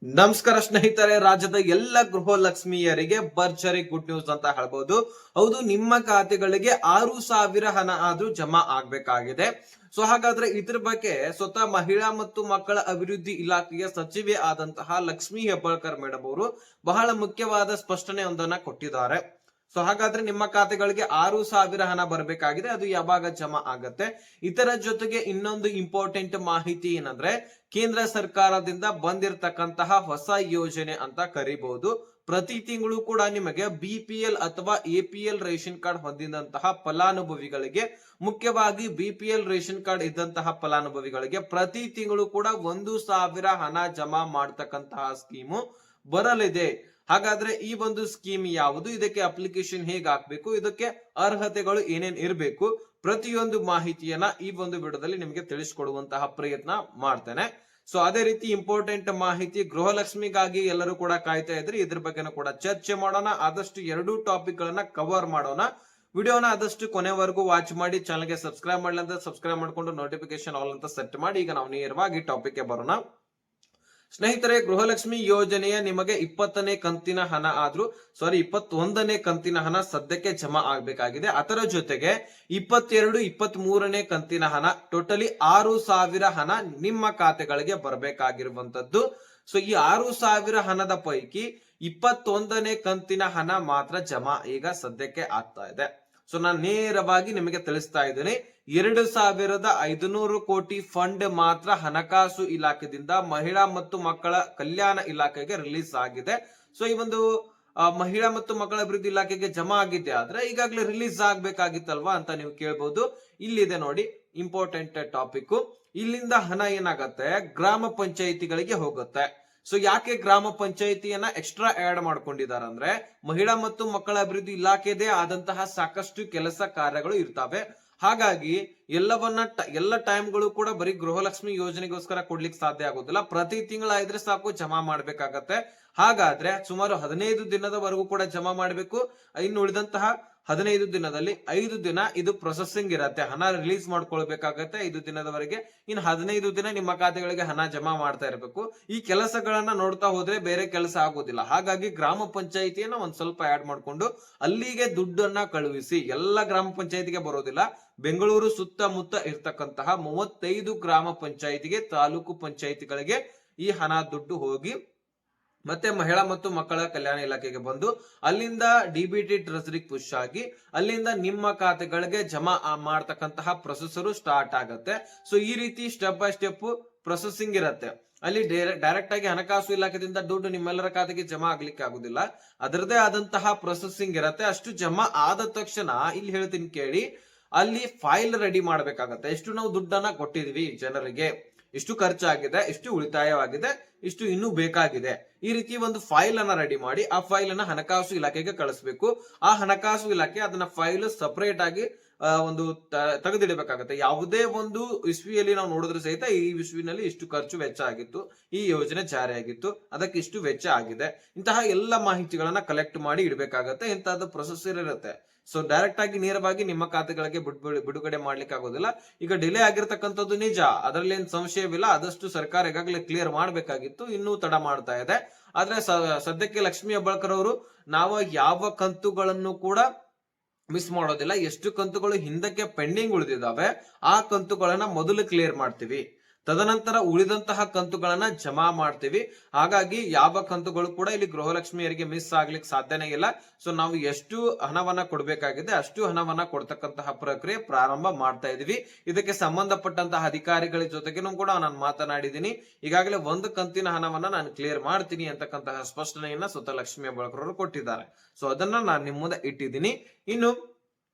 ನಮಸ್ಕಾರ ಸ್ನೇಹಿತರೆ, ರಾಜ್ಯದ ಎಲ್ಲ ಗೃಹಲಕ್ಷ್ಮಿಯರಿಗೆ ಭರ್ಜರಿ ಗುಡ್ ನ್ಯೂಸ್ ಅಂತ ಹೇಳ್ಬಹುದು. ಹೌದು, ನಿಮ್ಮ ಖಾತೆಗಳಿಗೆ 6,000 ಹಣ ಆದ್ರೂ ಜಮಾ ಆಗ್ಬೇಕಾಗಿದೆ. ಸೊ ಹಾಗಾದ್ರೆ ಇದ್ರ ಬಗ್ಗೆ ಸ್ವತಃ ಮಹಿಳಾ ಮತ್ತು ಮಕ್ಕಳ ಅಭಿವೃದ್ಧಿ ಇಲಾಖೆಯ ಸಚಿವೆ ಆದಂತಹ ಲಕ್ಷ್ಮಿ ಹೆಬ್ಬಾಳ್ಕರ್ ಮೇಡಮ್ ಅವರು ಬಹಳ ಮುಖ್ಯವಾದ ಸ್ಪಷ್ಟನೆಯೊಂದನ್ನ ಕೊಟ್ಟಿದ್ದಾರೆ. ಸೊ ಹಾಗಾದ್ರೆ ನಿಮ್ಮ ಖಾತೆಗಳಿಗೆ 6,000 ಹಣ ಬರಬೇಕಾಗಿದೆ. ಅದು ಯಾವಾಗ ಜಮಾ ಆಗತ್ತೆ? ಇದರ ಜೊತೆಗೆ ಇನ್ನೊಂದು ಇಂಪಾರ್ಟೆಂಟ್ ಮಾಹಿತಿ ಏನಂದ್ರೆ, ಕೇಂದ್ರ ಸರ್ಕಾರದಿಂದ ಬಂದಿರತಕ್ಕಂತಹ ಹೊಸ ಯೋಜನೆ ಅಂತ ಕರಿಬಹುದು. ಪ್ರತಿ ತಿಂಗಳು ಕೂಡ ನಿಮಗೆ BPL ಅಥವಾ APL ರೇಷನ್ ಕಾರ್ಡ್ ಹೊಂದಿದಂತಹ ಫಲಾನುಭವಿಗಳಿಗೆ, ಮುಖ್ಯವಾಗಿ BPL ರೇಷನ್ ಕಾರ್ಡ್ ಇದ್ದಂತಹ ಫಲಾನುಭವಿಗಳಿಗೆ ಪ್ರತಿ ತಿಂಗಳು ಕೂಡ 1,000 ಹಣ ಜಮಾ ಮಾಡತಕ್ಕಂತಹ ಸ್ಕೀಮು ಬರಲಿದೆ. ಹಾಗಾದ್ರೆ ಈ ಒಂದು ಸ್ಕೀಮ್ ಯಾವುದು, ಇದಕ್ಕೆ ಅಪ್ಲಿಕೇಶನ್ ಹೇಗೆ ಹಾಕ್ಬೇಕು, ಇದಕ್ಕೆ ಅರ್ಹತೆಗಳು ಏನೇನ್ ಇರಬೇಕು, ಪ್ರತಿಯೊಂದು ಮಾಹಿತಿಯನ್ನ ಈ ಒಂದು ವಿಡಿಯೋದಲ್ಲಿ ನಿಮಗೆ ತಿಳಿಸಿಕೊಡುವಂತಹ ಪ್ರಯತ್ನ ಮಾಡ್ತೇನೆ. ಸೊ ಅದೇ ರೀತಿ ಇಂಪಾರ್ಟೆಂಟ್ ಮಾಹಿತಿ ಗೃಹಲಕ್ಷ್ಮಿಗಾಗಿ ಎಲ್ಲರೂ ಕೂಡ ಕಾಯ್ತಾ ಇದ್ರಿ, ಇದ್ರ ಬಗ್ಗೆನೂ ಕೂಡ ಚರ್ಚೆ ಮಾಡೋಣ. ಆದಷ್ಟು 2 ಟಾಪಿಕ್ ಗಳನ್ನ ಕವರ್ ಮಾಡೋಣ. ವಿಡಿಯೋನ ಆದಷ್ಟು ಕೊನೆವರೆಗೂ ವಾಚ್ ಮಾಡಿ. ಚಾನಲ್ಗೆ ಸಬ್ಸ್ಕ್ರೈಬ್ ಮಾಡಲಿ ಅಂತ ಸಬ್ಸ್ಕ್ರೈಬ್ ಮಾಡ್ಕೊಂಡು ನೋಟಿಫಿಕೇಶನ್ ಆಲ್ ಅಂತ ಸೆಟ್ ಮಾಡಿ. ಈಗ ನಾವು ನೇರವಾಗಿ ಟಾಪಿಕ್ ಗೆ ಬರೋಣ. ಸ್ನೇಹಿತರೆ, ಗೃಹಲಕ್ಷ್ಮಿ ಯೋಜನೆಯ ನಿಮಗೆ 20ನೇ ಕಂತಿನ ಹಣ 21ನೇ ಕಂತಿನ ಹಣ ಸದ್ಯಕ್ಕೆ ಜಮಾ ಆಗ್ಬೇಕಾಗಿದೆ. ಅದರ ಜೊತೆಗೆ 22, 23ನೇ ಕಂತಿನ ಹಣ ಟೋಟಲಿ 6,000 ಹಣ ನಿಮ್ಮ ಖಾತೆಗಳಿಗೆ ಬರಬೇಕಾಗಿರುವಂತದ್ದು. ಸೊ ಈ 6,000 ಹಣದ ಪೈಕಿ 21ನೇ ಕಂತಿನ ಹಣ ಮಾತ್ರ ಜಮಾ ಈಗ ಸದ್ಯಕ್ಕೆ ಆಗ್ತಾ ಇದೆ. ಸೊ ನಾನು ನೇರವಾಗಿ ನಿಮಗೆ ತಿಳಿಸ್ತಾ ಇದ್ದೀನಿ, 2,500 ಕೋಟಿ ಫಂಡ್ ಮಾತ್ರ ಹಣಕಾಸು ಇಲಾಖೆಯಿಂದ ಮಹಿಳಾ ಮತ್ತು ಮಕ್ಕಳ ಕಲ್ಯಾಣ ಇಲಾಖೆಗೆ ರಿಲೀಸ್ ಆಗಿದೆ. ಸೊ ಈ ಒಂದು ಮಹಿಳಾ ಮತ್ತು ಮಕ್ಕಳ ಅಭಿವೃದ್ಧಿ ಇಲಾಖೆಗೆ ಜಮಾ ಆಗಿದೆ, ಆದ್ರೆ ಈಗಾಗಲೇ ರಿಲೀಸ್ ಆಗ್ಬೇಕಾಗಿತ್ತಲ್ವಾ ಅಂತ ನೀವು ಕೇಳ್ಬೋದು. ಇಲ್ಲಿದೆ ನೋಡಿ ಇಂಪಾರ್ಟೆಂಟ್ ಟಾಪಿಕ್. ಇಲ್ಲಿಂದ ಹಣ ಏನಾಗತ್ತೆ, ಗ್ರಾಮ ಪಂಚಾಯಿತಿಗಳಿಗೆ ಹೋಗುತ್ತೆ. ಸೊ ಯಾಕೆ ಗ್ರಾಮ ಪಂಚಾಯಿತಿಯನ್ನ ಎಕ್ಸ್ಟ್ರಾ ಆಡ್ ಮಾಡ್ಕೊಂಡಿದ್ದಾರೆ ಅಂದ್ರೆ, ಮಹಿಳಾ ಮತ್ತು ಮಕ್ಕಳ ಅಭಿವೃದ್ಧಿ ಇಲಾಖೆದೇ ಆದಂತಹ ಸಾಕಷ್ಟು ಕೆಲಸ ಕಾರ್ಯಗಳು ಇರ್ತವೆ. ಹಾಗಾಗಿ ಎಲ್ಲ ಟೈಮ್ಗಳು ಕೂಡ ಬರೀ ಗೃಹಲಕ್ಷ್ಮಿ ಯೋಜನೆಗೋಸ್ಕರ ಕೊಡ್ಲಿಕ್ಕೆ ಸಾಧ್ಯ ಆಗೋದಿಲ್ಲ. ಪ್ರತಿ ತಿಂಗಳ ಇದ್ರೆ ಸಾಕು ಜಮಾ ಮಾಡ್ಬೇಕಾಗತ್ತೆ. ಹಾಗಾದ್ರೆ ಸುಮಾರು 15 ದಿನದವರೆಗೂ ಕೂಡ ಜಮಾ ಮಾಡ್ಬೇಕು. ಇನ್ನು ಉಳಿದಂತಹ 15 ದಿನದಲ್ಲಿ 5 ದಿನ ಇದು ಪ್ರೊಸೆಸಿಂಗ್ ಇರತ್ತೆ, ಹಣ ರಿಲೀಸ್ ಮಾಡ್ಕೊಳ್ಬೇಕಾಗತ್ತೆ 5 ದಿನದವರೆಗೆ. ಇನ್ನು 15 ದಿನ ನಿಮ್ಮ ಖಾತೆಗಳಿಗೆ ಹಣ ಜಮಾ ಮಾಡ್ತಾ ಇರಬೇಕು. ಈ ಕೆಲಸಗಳನ್ನ ನೋಡ್ತಾ ಹೋದ್ರೆ ಬೇರೆ ಕೆಲಸ ಆಗೋದಿಲ್ಲ. ಹಾಗಾಗಿ ಗ್ರಾಮ ಪಂಚಾಯಿತಿಯನ್ನ ಒಂದ್ ಸ್ವಲ್ಪ ಆಡ್ ಮಾಡ್ಕೊಂಡು ಅಲ್ಲಿಗೆ ದುಡ್ಡನ್ನ ಕಳುಹಿಸಿ. ಎಲ್ಲ ಗ್ರಾಮ ಪಂಚಾಯಿತಿಗೆ ಬರೋದಿಲ್ಲ. ಬೆಂಗಳೂರು ಸುತ್ತಮುತ್ತ ಇರ್ತಕ್ಕಂತಹ 35 ಗ್ರಾಮ ಪಂಚಾಯಿತಿಗೆ, ತಾಲೂಕು ಪಂಚಾಯಿತಿಗಳಿಗೆ ಈ ಹಣ ದುಡ್ಡು ಹೋಗಿ ಮತ್ತೆ ಮಹಿಳಾ ಮತ್ತು ಮಕ್ಕಳ ಕಲ್ಯಾಣ ಇಲಾಖೆಗೆ ಬಂದು ಅಲ್ಲಿಂದ DBT ಟ್ರೆಸರಿಗೆ ಪುಷ್ ಆಗಿ ಅಲ್ಲಿಂದ ನಿಮ್ಮ ಖಾತೆಗಳಿಗೆ ಜಮಾ ಮಾಡ್ತಕ್ಕಂತಹ ಪ್ರೊಸೆಸರು ಸ್ಟಾರ್ಟ್ ಆಗತ್ತೆ. ಸೊ ಈ ರೀತಿ ಸ್ಟೆಪ್ ಬೈ ಸ್ಟೆಪ್ ಪ್ರೊಸೆಸಿಂಗ್ ಇರತ್ತೆ. ಅಲ್ಲಿ ಡೈರೆಕ್ಟ್ ಆಗಿ ಹಣಕಾಸು ಇಲಾಖೆಯಿಂದ ದುಡ್ಡು ನಿಮ್ಮೆಲ್ಲರ ಖಾತೆಗೆ ಜಮಾ ಆಗ್ಲಿಕ್ಕೆ ಆಗುದಿಲ್ಲ. ಅದರದೇ ಆದಂತಹ ಪ್ರೊಸೆಸಿಂಗ್ ಇರತ್ತೆ. ಅಷ್ಟು ಜಮಾ ಆದ ತಕ್ಷಣ ಇಲ್ಲಿ ಹೇಳ್ತೀನಿ ಕೇಳಿ, ಅಲ್ಲಿ ಫೈಲ್ ರೆಡಿ ಮಾಡ್ಬೇಕಾಗತ್ತೆ. ಎಷ್ಟು ನಾವು ದುಡ್ಡನ್ನ ಕೊಟ್ಟಿದ್ವಿ ಜನರಿಗೆ, ಇಷ್ಟು ಖರ್ಚಾಗಿದೆ, ಇಷ್ಟು ಉಳಿತಾಯವಾಗಿದೆ, ಇಷ್ಟು ಇನ್ನೂ ಬೇಕಾಗಿದೆ, ಈ ರೀತಿ ಒಂದು ಫೈಲ್ ಅನ್ನ ರೆಡಿ ಮಾಡಿ ಆ ಫೈಲ್ ಅನ್ನ ಹಣಕಾಸು ಇಲಾಖೆಗೆ ಕಳಿಸ್ಬೇಕು. ಆ ಹಣಕಾಸು ಇಲಾಖೆ ಅದನ್ನ ಫೈಲ್ ಸಪರೇಟ್ ಆಗಿ ಒಂದು ತೆಗೆದಿಡಬೇಕಾಗತ್ತೆ. ಯಾವುದೇ ಒಂದು ಇಸ್ವಿಯಲ್ಲಿ ನಾವು ನೋಡಿದ್ರೆ ಸಹಿತ ಈ ಇಸ್ವಿನಲ್ಲಿ ಇಷ್ಟು ಖರ್ಚು ವೆಚ್ಚ ಆಗಿತ್ತು, ಈ ಯೋಜನೆ ಜಾರಿಯಾಗಿತ್ತು, ಅದಕ್ಕೆ ಇಷ್ಟು ವೆಚ್ಚ ಆಗಿದೆ, ಇಂತಹ ಎಲ್ಲ ಮಾಹಿತಿಗಳನ್ನ ಕಲೆಕ್ಟ್ ಮಾಡಿ ಇಡಬೇಕಾಗತ್ತೆ. ಇಂತಹದ್ದು ಪ್ರೊಸೆಸರ್ ಇರುತ್ತೆ. ಸೊ ಡೈರೆಕ್ಟ್ ಆಗಿ ನೇರವಾಗಿ ನಿಮ್ಮ ಖಾತೆಗಳಿಗೆ ಬಿಡುಗಡೆ ಮಾಡ್ಲಿಕ್ಕೆ ಆಗೋದಿಲ್ಲ. ಈಗ ಡಿಲೇ ಆಗಿರ್ತಕ್ಕಂಥದ್ದು ನಿಜ, ಅದರಲ್ಲಿ ಏನ್ ಸಂಶಯವಿಲ್ಲ. ಆದಷ್ಟು ಸರ್ಕಾರ ಈಗಾಗಲೇ ಕ್ಲಿಯರ್ ಮಾಡ್ಬೇಕಾಗಿತ್ತು, ಇನ್ನೂ ತಡ ಮಾಡ್ತಾ ಇದೆ. ಆದ್ರೆ ಸದ್ಯಕ್ಕೆ ಲಕ್ಷ್ಮಿ ಹೆಬ್ಬಾಳ್ಕರ್ ಅವರು, ನಾವು ಯಾವ ಕಂತುಗಳನ್ನು ಕೂಡ ಮಿಸ್ ಮಾಡೋದಿಲ್ಲ. ಎಷ್ಟು ಕಂತುಗಳು ಹಿಂದಕ್ಕೆ ಪೆಂಡಿಂಗ್ ಉಳಿದಿದ್ದಾವೆ ಆ ಕಂತುಗಳನ್ನ ಮೊದಲು ಕ್ಲಿಯರ್ ಮಾಡ್ತೀವಿ, ತದನಂತರ ಉಳಿದಂತಹ ಕಂತುಗಳನ್ನ ಜಮಾ ಮಾಡ್ತೀವಿ. ಹಾಗಾಗಿ ಯಾವ ಕಂತುಗಳು ಕೂಡ ಇಲ್ಲಿ ಗೃಹಲಕ್ಷ್ಮಿಯರಿಗೆ ಮಿಸ್ ಆಗ್ಲಿಕ್ಕೆ ಸಾಧ್ಯನೇ ಇಲ್ಲ. ಸೊ ನಾವು ಎಷ್ಟು ಹಣವನ್ನ ಕೊಡ್ಬೇಕಾಗಿದೆ ಅಷ್ಟು ಹಣವನ್ನ ಕೊಡ್ತಕ್ಕಂತಹ ಪ್ರಕ್ರಿಯೆ ಪ್ರಾರಂಭ ಮಾಡ್ತಾ ಇದೀವಿ. ಇದಕ್ಕೆ ಸಂಬಂಧಪಟ್ಟಂತಹ ಅಧಿಕಾರಿಗಳ ಜೊತೆಗೂ ಕೂಡ ನಾನು ಮಾತನಾಡಿದ್ದೀನಿ. ಈಗಾಗಲೇ ಒಂದು ಕಂತಿನ ಹಣವನ್ನ ನಾನು ಕ್ಲಿಯರ್ ಮಾಡ್ತೀನಿ ಅಂತಕ್ಕಂತಹ ಸ್ಪಷ್ಟನೆಯನ್ನ ಸ್ವತಃ ಲಕ್ಷ್ಮಿ ಹೆಬ್ಬಾಳ್ಕರ್ ಅವರು ಕೊಟ್ಟಿದ್ದಾರೆ. ಸೊ ಅದನ್ನ ನಾನು ನಿಮ್ಮ ಮುಂದೆ ಇಟ್ಟಿದ್ದೀನಿ. ಇನ್ನು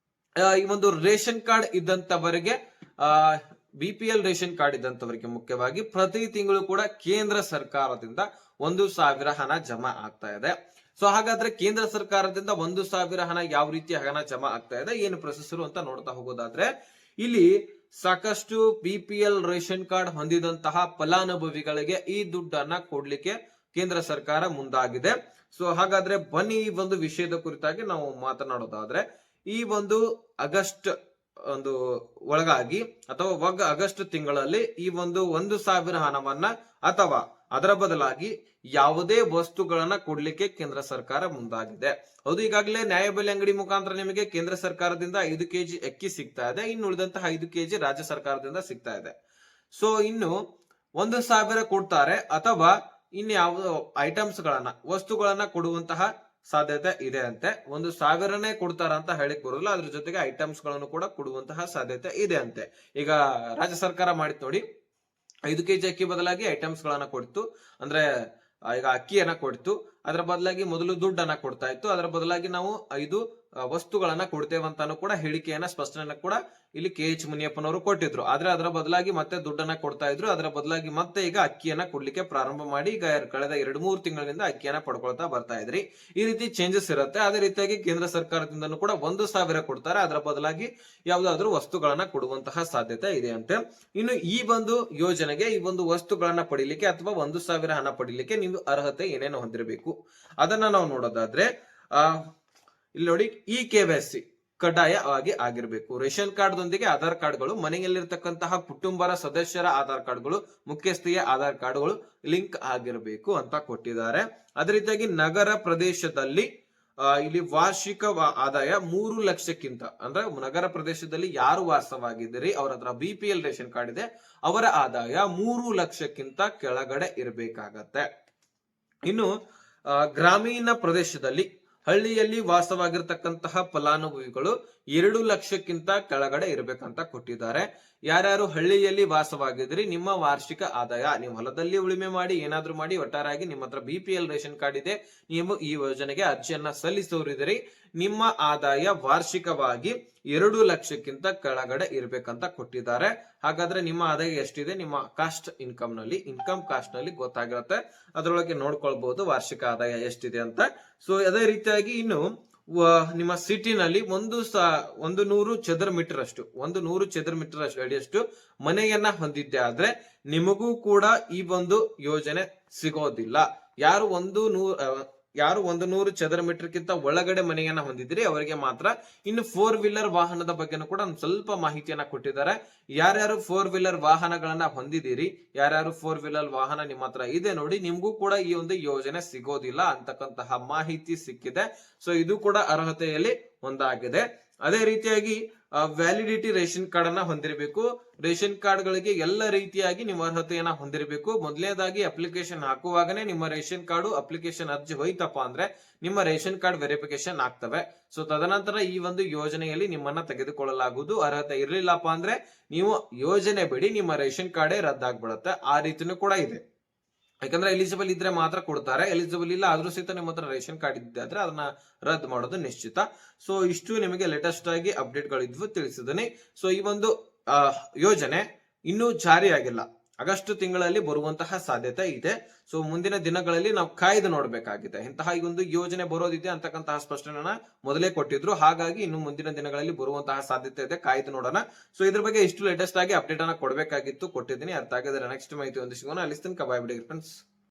ಈ ಒಂದು ರೇಷನ್ ಕಾರ್ಡ್ ಇದ್ದಂತವರಿಗೆ, BPL ರೇಷನ್ ಕಾರ್ಡ್ ಇದ್ದಂತವರಿಗೆ ಮುಖ್ಯವಾಗಿ ಪ್ರತಿ ತಿಂಗಳು ಕೂಡ ಕೇಂದ್ರ ಸರ್ಕಾರದಿಂದ 1,000 ಹಣ ಜಮಾ ಆಗ್ತಾ ಇದೆ. ಸೊ ಹಾಗಾದ್ರೆ ಕೇಂದ್ರ ಸರ್ಕಾರದಿಂದ 1,000 ಹಣ ಯಾವ ರೀತಿಯ ಹಣ ಜಮಾ ಆಗ್ತಾ ಇದೆ, ಏನು ಪ್ರೊಸೆಸರ್ ಅಂತ ನೋಡ್ತಾ ಹೋಗೋದಾದ್ರೆ, ಇಲ್ಲಿ ಸಾಕಷ್ಟು BPL ರೇಷನ್ ಕಾರ್ಡ್ ಹೊಂದಿದಂತಹ ಫಲಾನುಭವಿಗಳಿಗೆ ಈ ದುಡ್ಡನ್ನ ಕೊಡ್ಲಿಕ್ಕೆ ಕೇಂದ್ರ ಸರ್ಕಾರ ಮುಂದಾಗಿದೆ. ಸೊ ಹಾಗಾದ್ರೆ ಬನ್ನಿ ಈ ಒಂದು ವಿಷಯದ ಕುರಿತಾಗಿ ನಾವು ಮಾತನಾಡೋದಾದ್ರೆ, ಈ ಒಂದು ಆಗಸ್ಟ್ ಒಂದು ಒಳಗಾಗಿ ಅಥವಾ ಆಗಸ್ಟ್ ತಿಂಗಳಲ್ಲಿ ಈ ಒಂದು 1,000 ಹಣವನ್ನ ಅಥವಾ ಅದರ ಬದಲಾಗಿ ಯಾವುದೇ ವಸ್ತುಗಳನ್ನ ಕೊಡ್ಲಿಕ್ಕೆ ಕೇಂದ್ರ ಸರ್ಕಾರ ಮುಂದಾಗಿದೆ. ಹೌದು, ಈಗಾಗಲೇ ನ್ಯಾಯಬೆಲೆ ಅಂಗಡಿ ಮುಖಾಂತರ ನಿಮಗೆ ಕೇಂದ್ರ ಸರ್ಕಾರದಿಂದ 5 ಕೆಜಿ ಅಕ್ಕಿ ಸಿಗ್ತಾ ಇದೆ. ಇನ್ನು ಉಳಿದಂತಹ 5 ಕೆಜಿ ರಾಜ್ಯ ಸರ್ಕಾರದಿಂದ ಸಿಗ್ತಾ ಇದೆ. ಸೊ ಇನ್ನು 1,000 ಕೊಡ್ತಾರೆ ಅಥವಾ ಇನ್ಯಾವುದೋ ಐಟಮ್ಸ್ ಗಳನ್ನ ವಸ್ತುಗಳನ್ನ ಕೊಡುವಂತಹ ಸಾಧ್ಯತೆ ಇದೆ ಅಂತೆ. 1,000ನೇ ಕೊಡ್ತಾರ ಅಂತ ಹೇಳಿಕ್ ಬರೋದಿಲ್ಲ, ಅದ್ರ ಜೊತೆಗೆ ಐಟಮ್ಸ್ ಗಳನ್ನು ಕೂಡ ಕೊಡುವಂತಹ ಸಾಧ್ಯತೆ ಇದೆ ಅಂತೆ. ಈಗ ರಾಜ್ಯ ಸರ್ಕಾರ ಮಾಡಿತ್ ನೋಡಿ, 5 ಕೆಜಿ ಅಕ್ಕಿ ಬದಲಾಗಿ ಐಟಮ್ಸ್ ಗಳನ್ನ ಕೊಡ್ತು. ಅಂದ್ರೆ ಈಗ ಅಕ್ಕಿಯನ್ನ ಕೊಡ್ತು, ಅದರ ಬದಲಾಗಿ ಮೊದಲು ದುಡ್ಡನ್ನ ಕೊಡ್ತಾ ಇತ್ತು, ಅದರ ಬದಲಾಗಿ ನಾವು 5 ವಸ್ತುಗಳನ್ನ ಕೊಡ್ತೇವಂತಾನು ಕೂಡ ಹೇಳಿಕೆಯನ್ನ ಸ್ಪಷ್ಟನೆ ಕೂಡ ಇಲ್ಲಿ KH ಮುನಿಯಪ್ಪನವರು ಕೊಟ್ಟಿದ್ರು. ಆದ್ರೆ ಅದರ ಬದಲಾಗಿ ಮತ್ತೆ ದುಡ್ಡನ್ನ ಕೊಡ್ತಾ ಇದ್ರು. ಅದರ ಬದಲಾಗಿ ಮತ್ತೆ ಈಗ ಅಕ್ಕಿಯನ್ನ ಕೊಡ್ಲಿಕ್ಕೆ ಪ್ರಾರಂಭ ಮಾಡಿ ಈಗ ಕಳೆದ 2-3 ತಿಂಗಳಿಂದ ಅಕ್ಕಿಯನ್ನ ಪಡ್ಕೊಳ್ತಾ ಬರ್ತಾ ಇದ್ರಿ. ಈ ರೀತಿ ಚೇಂಜಸ್ ಇರುತ್ತೆ. ಅದೇ ರೀತಿಯಾಗಿ ಕೇಂದ್ರ ಸರ್ಕಾರದಿಂದನೂ ಕೂಡ 1,000 ಕೊಡ್ತಾರೆ, ಅದರ ಬದಲಾಗಿ ಯಾವ್ದಾದ್ರು ವಸ್ತುಗಳನ್ನ ಕೊಡುವಂತಹ ಸಾಧ್ಯತೆ ಇದೆ ಅಂತೆ. ಇನ್ನು ಈ ಒಂದು ಯೋಜನೆಗೆ ಈ ಒಂದು ವಸ್ತುಗಳನ್ನ ಪಡಿಲಿಕ್ಕೆ ಅಥವಾ 1,000 ಹಣ ಪಡಿಲಿಕ್ಕೆ ನೀವು ಅರ್ಹತೆ ಏನೇನು ಹೊಂದಿರಬೇಕು ಅದನ್ನ ನಾವು ನೋಡೋದಾದ್ರೆ, ಇಲ್ಲಿ ನೋಡಿ, ಈ KYC ಕಡ್ಡಾಯವಾಗಿ ಆಗಿರಬೇಕು. ರೇಷನ್ ಕಾರ್ಡ್ ದೊಂದಿಗೆ ಆಧಾರ್ ಕಾರ್ಡ್ಗಳು, ಮನೆಯಲ್ಲಿರ್ತಕ್ಕಂತಹ ಕುಟುಂಬರ ಸದಸ್ಯರ ಆಧಾರ್ ಕಾರ್ಡ್ಗಳು, ಮುಖ್ಯಸ್ಥಿಯ ಆಧಾರ್ ಕಾರ್ಡ್ಗಳು ಲಿಂಕ್ ಆಗಿರಬೇಕು ಅಂತ ಕೊಟ್ಟಿದ್ದಾರೆ. ಅದೇ ರೀತಿಯಾಗಿ ನಗರ ಪ್ರದೇಶದಲ್ಲಿ ಇಲ್ಲಿ ವಾರ್ಷಿಕ ಆದಾಯ 3 ಲಕ್ಷಕ್ಕಿಂತ, ಅಂದ್ರೆ ನಗರ ಪ್ರದೇಶದಲ್ಲಿ ಯಾರು ವಾಸವಾಗಿದ್ದೀರಿ ಅವರ ಹತ್ರ BPL ರೇಷನ್ ಕಾರ್ಡ್ ಇದೆ, ಅವರ ಆದಾಯ 3 ಲಕ್ಷಕ್ಕಿಂತ ಕೆಳಗಡೆ ಇರಬೇಕಾಗತ್ತೆ. ಇನ್ನು ಗ್ರಾಮೀಣ ಪ್ರದೇಶದಲ್ಲಿ ಹಳ್ಳಿಯಲ್ಲಿ ವಾಸವಾಗಿರ್ತಕ್ಕಂತಹ ಫಲಾನುಭವಿಗಳು 2 ಲಕ್ಷಕ್ಕಿಂತ ಕೆಳಗಡೆ ಇರಬೇಕಂತ ಕೊಟ್ಟಿದ್ದಾರೆ. ಯಾರ್ಯಾರು ಹಳ್ಳಿಯಲ್ಲಿ ವಾಸವಾಗಿದ್ರಿ, ನಿಮ್ಮ ವಾರ್ಷಿಕ ಆದಾಯ, ನೀವು ಹೊಲದಲ್ಲಿ ಉಳುಮೆ ಮಾಡಿ ಏನಾದ್ರೂ ಮಾಡಿ ಒಟ್ಟಾರೆಯಾಗಿ ನಿಮ್ಮ ಹತ್ರ BPL ರೇಷನ್ ಕಾರ್ಡ್ ಇದೆ, ನೀವು ಈ ಯೋಜನೆಗೆ ಅರ್ಜಿಯನ್ನ ಸಲ್ಲಿಸೋರಿದ್ದೀರಿ, ನಿಮ್ಮ ಆದಾಯ ವಾರ್ಷಿಕವಾಗಿ 2 ಲಕ್ಷಕ್ಕಿಂತ ಕೆಳಗಡೆ ಇರ್ಬೇಕಂತ ಕೊಟ್ಟಿದ್ದಾರೆ. ಹಾಗಾದ್ರೆ ನಿಮ್ಮ ಆದಾಯ ಎಷ್ಟಿದೆ ನಿಮ್ಮ ಕಾಸ್ಟ್ ಇನ್ಕಮ್ ಕಾಸ್ಟ್ ನಲ್ಲಿ ಗೊತ್ತಾಗಿರುತ್ತೆ. ಅದರೊಳಗೆ ನೋಡ್ಕೊಳ್ಬಹುದು ವಾರ್ಷಿಕ ಆದಾಯ ಎಷ್ಟಿದೆ ಅಂತ. ಸೊ ಅದೇ ರೀತಿಯಾಗಿ ಇನ್ನು ನಿಮ್ಮ ಸಿಟಿನಲ್ಲಿ 100 ಚದರ ಮೀಟರ್ ಅಡಿಯಷ್ಟು ಮನೆಯನ್ನ ಹೊಂದಿದ್ದೆ ಆದ್ರೆ ನಿಮಗೂ ಕೂಡ ಈ ಒಂದು ಯೋಜನೆ ಸಿಗೋದಿಲ್ಲ. ಯಾರು 100 ಚದರ ಮೀಟರ್ ಗಿಂತ ಒಳಗಡೆ ಮನೆಯನ್ನ ಹೊಂದಿದ್ರಿ ಅವರಿಗೆ ಮಾತ್ರ. ಇನ್ನು 4 ವೀಲರ್ ವಾಹನದ ಬಗ್ಗೆನೂ ಕೂಡ ಒಂದು ಸ್ವಲ್ಪ ಮಾಹಿತಿಯನ್ನ ಕೊಟ್ಟಿದ್ದಾರೆ. ಯಾರ್ಯಾರು 4 ವೀಲರ್ ವಾಹನಗಳನ್ನ ಹೊಂದಿದ್ದೀರಿ, ಯಾರ್ಯಾರು 4 ವೀಲರ್ ವಾಹನ ನಿಮ್ಮ ಹತ್ರ ಇದೆ ನೋಡಿ, ನಿಮ್ಗೂ ಕೂಡ ಈ ಒಂದು ಯೋಜನೆ ಸಿಗೋದಿಲ್ಲ ಅಂತಕ್ಕಂತಹ ಮಾಹಿತಿ ಸಿಕ್ಕಿದೆ. ಸೊ ಇದು ಕೂಡ ಅರ್ಹತೆಯಲ್ಲಿ ಒಂದಾಗಿದೆ. ಅದೇ ರೀತಿಯಾಗಿ ವ್ಯಾಲಿಡಿಟಿ ರೇಷನ್ ಕಾರ್ಡ್ ಅನ್ನ ಹೊಂದಿರಬೇಕು. ರೇಷನ್ ಕಾರ್ಡ್ ಗಳಿಗೆ ಎಲ್ಲ ರೀತಿಯಾಗಿ ನಿಮ್ಮ ಅರ್ಹತೆಯನ್ನ ಹೊಂದಿರಬೇಕು. ಮೊದಲನೇದಾಗಿ ಅಪ್ಲಿಕೇಶನ್ ಹಾಕುವಾಗನೇ ನಿಮ್ಮ ರೇಷನ್ ಕಾರ್ಡ್ ಅಪ್ಲಿಕೇಶನ್ ಅರ್ಜಿ ಹೋಯ್ತಪ್ಪ ಅಂದ್ರೆ ನಿಮ್ಮ ರೇಷನ್ ಕಾರ್ಡ್ ವೆರಿಫಿಕೇಶನ್ ಆಗ್ತವೆ. ಸೊ ತದನಂತರ ಈ ಒಂದು ಯೋಜನೆಯಲ್ಲಿ ನಿಮ್ಮನ್ನ ತೆಗೆದುಕೊಳ್ಳಲಾಗುವುದು. ಅರ್ಹತೆ ಇರ್ಲಿಲ್ಲಪ್ಪ ಅಂದ್ರೆ ನೀವು ಯೋಜನೆ ಬಿಡಿ, ನಿಮ್ಮ ರೇಷನ್ ಕಾರ್ಡೇ ರದ್ದಾಗ್ಬಿಡುತ್ತೆ. ಆ ರೀತಿನೂ ಕೂಡ ಇದೆ. ಯಾಕಂದ್ರೆ ಎಲಿಜಿಬಲ್ ಇದ್ರೆ ಮಾತ್ರ ಕೊಡ್ತಾರೆ, ಎಲಿಜಿಬಲ್ ಇಲ್ಲ ಆದ್ರೂ ಸಹಿತ ನಿಮ್ಮ ಹತ್ರ ರೇಷನ್ ಕಾರ್ಡ್ ಇದ್ದೆ ಆದ್ರೆ ಅದನ್ನ ರದ್ದು ಮಾಡೋದು ನಿಶ್ಚಿತ. ಸೊ ಇಷ್ಟು ನಿಮಗೆ ಲೇಟೆಸ್ಟ್ ಆಗಿ ಅಪ್ಡೇಟ್ ಗಳಿದ್ವು ತಿಳಿಸಿದ್ದೀನಿ. ಸೊ ಈ ಒಂದು ಯೋಜನೆ ಇನ್ನೂ ಜಾರಿಯಾಗಿಲ್ಲ, ಆಗಸ್ಟ್ ತಿಂಗಳಲ್ಲಿ ಬರುವಂತಹ ಸಾಧ್ಯತೆ ಇದೆ. ಸೊ ಮುಂದಿನ ದಿನಗಳಲ್ಲಿ ನಾವು ಕಾಯ್ದು ನೋಡ್ಬೇಕಾಗಿದೆ. ಇಂತಹ ಈ ಒಂದು ಯೋಜನೆ ಬರೋದಿದೆ ಅಂತಕ್ಕಂತಹ ಸ್ಪಷ್ಟನೆಯನ್ನ ಮೊದಲೇ ಕೊಟ್ಟಿದ್ರು. ಹಾಗಾಗಿ ಇನ್ನು ಮುಂದಿನ ದಿನಗಳಲ್ಲಿ ಬರುವಂತಹ ಸಾಧ್ಯತೆ ಇದೆ, ಕಾಯ್ದು ನೋಡೋಣ. ಸೊ ಇದ್ರ ಬಗ್ಗೆ ಇಷ್ಟು ಲೇಟೆಸ್ಟ್ ಆಗಿ ಅಪ್ಡೇಟ್ ಅನ್ನ ಕೊಡ್ಬೇಕಾಗಿತ್ತು, ಕೊಟ್ಟಿದ್ದೀನಿ. ಅರ್ಥ ಆಗಿದ್ರೆ ನೆಕ್ಸ್ಟ್ ಮಾಹಿತಿ ಒಂದು ಸಿಗೋಣ. ಅಲ್ಲಿ ತನಕ ಬಾಯ್ ಬಿಡಿ ಫ್ರೆಂಡ್ಸ್.